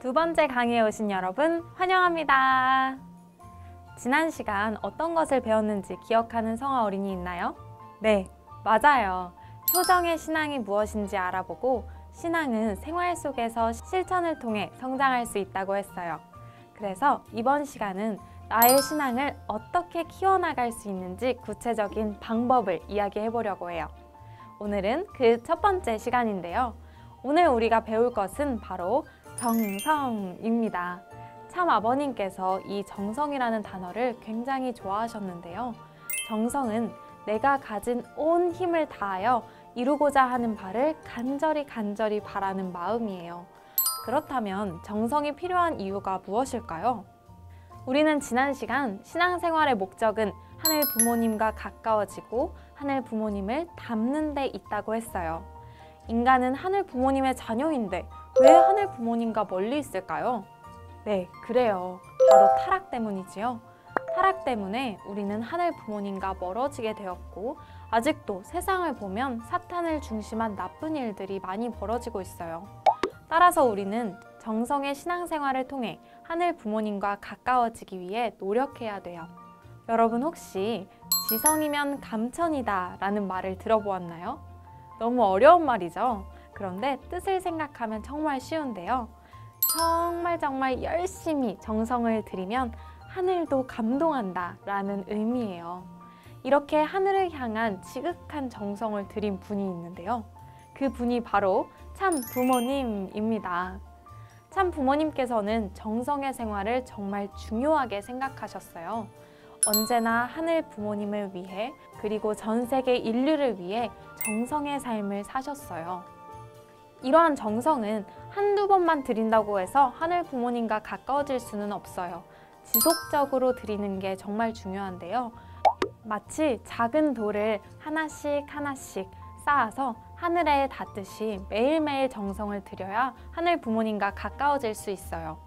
두 번째 강의에 오신 여러분 환영합니다. 지난 시간 어떤 것을 배웠는지 기억하는 성화 어린이 있나요? 네, 맞아요. 효정의 신앙이 무엇인지 알아보고 신앙은 생활 속에서 실천을 통해 성장할 수 있다고 했어요. 그래서 이번 시간은 나의 신앙을 어떻게 키워나갈 수 있는지 구체적인 방법을 이야기해 보려고 해요. 오늘은 그 첫 번째 시간인데요. 오늘 우리가 배울 것은 바로 정성입니다. 참 아버님께서 이 정성이라는 단어를 굉장히 좋아하셨는데요. 정성은 내가 가진 온 힘을 다하여 이루고자 하는 바를 간절히 바라는 마음이에요. 그렇다면 정성이 필요한 이유가 무엇일까요? 우리는 지난 시간 신앙생활의 목적은 하늘 부모님과 가까워지고 하늘 부모님을 닮는 데 있다고 했어요. 인간은 하늘 부모님의 자녀인데 왜 하늘 부모님과 멀리 있을까요? 네, 그래요. 바로 타락 때문이지요. 타락 때문에 우리는 하늘 부모님과 멀어지게 되었고 아직도 세상을 보면 사탄을 중심한 나쁜 일들이 많이 벌어지고 있어요. 따라서 우리는 정성의 신앙생활을 통해 하늘 부모님과 가까워지기 위해 노력해야 돼요. 여러분 혹시 지성이면 감천이다 라는 말을 들어보았나요? 너무 어려운 말이죠. 그런데 뜻을 생각하면 정말 쉬운데요. 정말 열심히 정성을 들이면 하늘도 감동한다 라는 의미예요. 이렇게 하늘을 향한 지극한 정성을 들인 분이 있는데요. 그 분이 바로 참 부모님입니다. 참 부모님께서는 정성의 생활을 정말 중요하게 생각하셨어요. 언제나 하늘 부모님을 위해 그리고 전 세계 인류를 위해 정성의 삶을 사셨어요. 이러한 정성은 한두 번만 드린다고 해서 하늘 부모님과 가까워질 수는 없어요. 지속적으로 드리는 게 정말 중요한데요. 마치 작은 돌을 하나씩 쌓아서 하늘에 닿듯이 매일매일 정성을 들여야 하늘 부모님과 가까워질 수 있어요.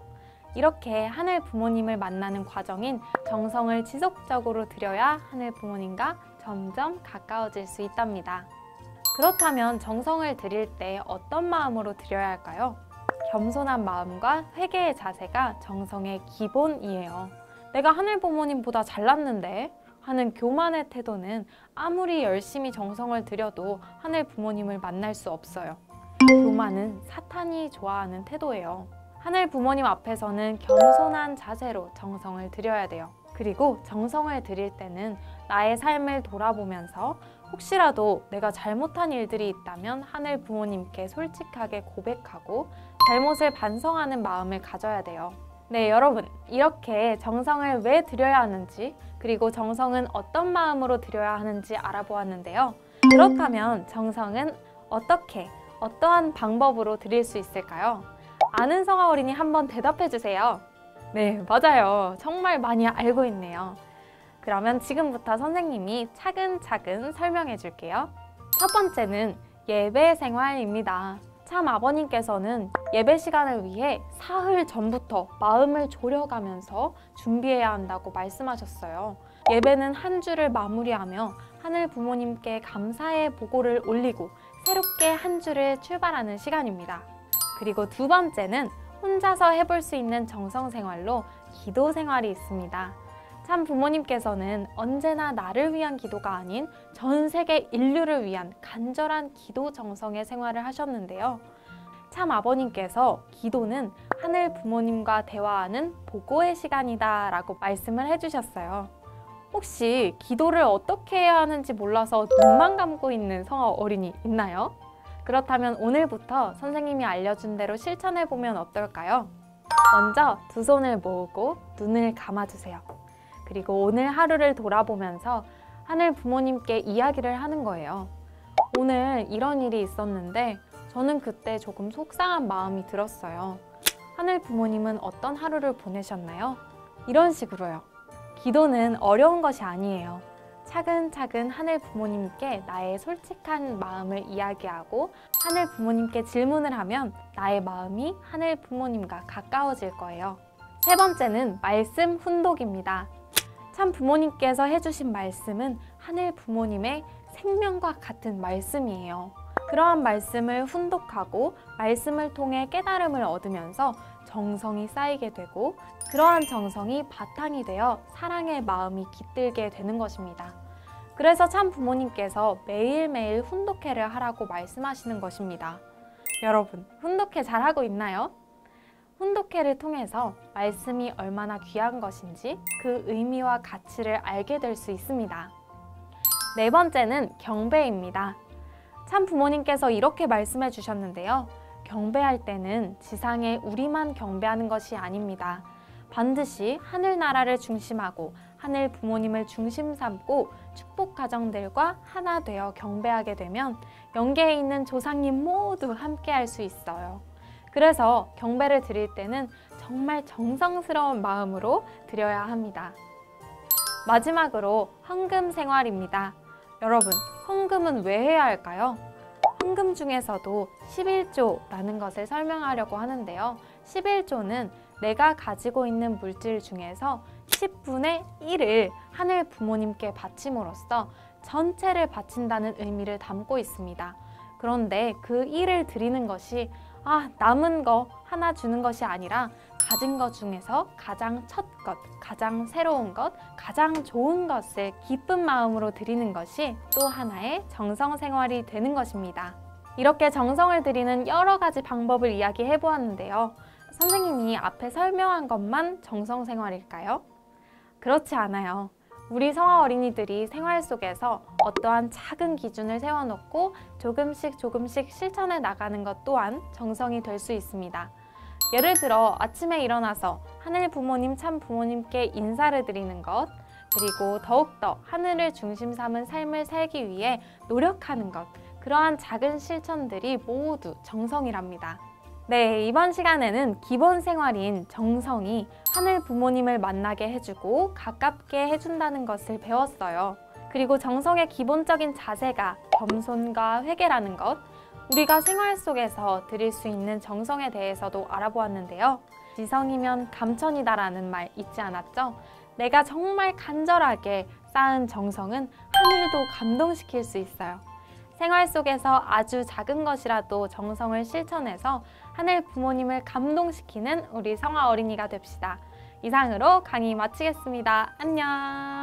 이렇게 하늘 부모님을 만나는 과정인 정성을 지속적으로 들여야 하늘 부모님과 점점 가까워질 수 있답니다. 그렇다면 정성을 드릴 때 어떤 마음으로 드려야 할까요? 겸손한 마음과 회개의 자세가 정성의 기본이에요. 내가 하늘 부모님보다 잘났는데 하는 교만의 태도는 아무리 열심히 정성을 들여도 하늘 부모님을 만날 수 없어요. 교만은 사탄이 좋아하는 태도예요. 하늘 부모님 앞에서는 겸손한 자세로 정성을 드려야 돼요. 그리고 정성을 드릴 때는 나의 삶을 돌아보면서 혹시라도 내가 잘못한 일들이 있다면 하늘 부모님께 솔직하게 고백하고 잘못을 반성하는 마음을 가져야 돼요. 네, 여러분, 이렇게 정성을 왜 드려야 하는지 그리고 정성은 어떤 마음으로 드려야 하는지 알아보았는데요. 그렇다면 정성은 어떠한 방법으로 드릴 수 있을까요? 아는 성화 어린이 한번 대답해 주세요. 네, 맞아요. 정말 많이 알고 있네요. 그러면 지금부터 선생님이 차근차근 설명해 줄게요. 첫 번째는 예배 생활입니다. 참 아버님께서는 예배 시간을 위해 사흘 전부터 마음을 졸여가면서 준비해야 한다고 말씀하셨어요. 예배는 한 주를 마무리하며 하늘 부모님께 감사의 보고를 올리고 새롭게 한 주를 출발하는 시간입니다. 그리고 두 번째는 혼자서 해볼 수 있는 정성 생활로 기도 생활이 있습니다. 참 부모님께서는 언제나 나를 위한 기도가 아닌 전 세계 인류를 위한 간절한 기도 정성의 생활을 하셨는데요. 참 아버님께서 기도는 하늘 부모님과 대화하는 보고의 시간이다 라고 말씀을 해주셨어요. 혹시 기도를 어떻게 해야 하는지 몰라서 눈만 감고 있는 성화 어린이 있나요? 그렇다면 오늘부터 선생님이 알려준 대로 실천해보면 어떨까요? 먼저 두 손을 모으고 눈을 감아주세요. 그리고 오늘 하루를 돌아보면서 하늘 부모님께 이야기를 하는 거예요. 오늘 이런 일이 있었는데 저는 그때 조금 속상한 마음이 들었어요. 하늘 부모님은 어떤 하루를 보내셨나요? 이런 식으로요. 기도는 어려운 것이 아니에요. 차근차근 하늘 부모님께 나의 솔직한 마음을 이야기하고 하늘 부모님께 질문을 하면 나의 마음이 하늘 부모님과 가까워질 거예요. 세 번째는 말씀 훈독입니다. 참 부모님께서 해주신 말씀은 하늘 부모님의 생명과 같은 말씀이에요. 그러한 말씀을 훈독하고 말씀을 통해 깨달음을 얻으면서 정성이 쌓이게 되고 그러한 정성이 바탕이 되어 사랑의 마음이 깃들게 되는 것입니다. 그래서 참 부모님께서 매일매일 훈독회를 하라고 말씀하시는 것입니다. 여러분, 훈독회 잘하고 있나요? 훈독회를 통해서 말씀이 얼마나 귀한 것인지 그 의미와 가치를 알게 될 수 있습니다. 네 번째는 경배입니다. 참 부모님께서 이렇게 말씀해 주셨는데요. 경배할 때는 지상에 우리만 경배하는 것이 아닙니다. 반드시 하늘나라를 중심하고 하늘 부모님을 중심 삼고 축복 가정들과 하나 되어 경배하게 되면 영계에 있는 조상님 모두 함께 할 수 있어요. 그래서 경배를 드릴 때는 정말 정성스러운 마음으로 드려야 합니다. 마지막으로 헌금 생활입니다. 여러분, 헌금은 왜 해야 할까요? 헌금 중에서도 11조라는 것을 설명하려고 하는데요. 11조는 내가 가지고 있는 물질 중에서 10분의 1을 하늘 부모님께 바침으로써 전체를 바친다는 의미를 담고 있습니다. 그런데 그 1을 드리는 것이 남은 거 하나 주는 것이 아니라 가진 것 중에서 가장 첫 것, 가장 새로운 것, 가장 좋은 것을 기쁜 마음으로 드리는 것이 또 하나의 정성 생활이 되는 것입니다. 이렇게 정성을 드리는 여러 가지 방법을 이야기해 보았는데요. 선생님이 앞에 설명한 것만 정성 생활일까요? 그렇지 않아요. 우리 성화 어린이들이 생활 속에서 어떠한 작은 기준을 세워놓고 조금씩 실천해 나가는 것 또한 정성이 될 수 있습니다. 예를 들어 아침에 일어나서 하늘 부모님, 참 부모님께 인사를 드리는 것, 그리고 더욱더 하늘을 중심 삼은 삶을 살기 위해 노력하는 것, 그러한 작은 실천들이 모두 정성이랍니다. 네, 이번 시간에는 기본 생활인 정성이 하늘 부모님을 만나게 해주고 가깝게 해준다는 것을 배웠어요. 그리고 정성의 기본적인 자세가 겸손과 회개라는 것, 우리가 생활 속에서 드릴 수 있는 정성에 대해서도 알아보았는데요. 지성이면 감천이다라는 말 잊지 않았죠? 내가 정말 간절하게 쌓은 정성은 하늘도 감동시킬 수 있어요. 생활 속에서 아주 작은 것이라도 정성을 실천해서 하늘 부모님을 감동시키는 우리 성화 어린이가 됩시다. 이상으로 강의 마치겠습니다. 안녕!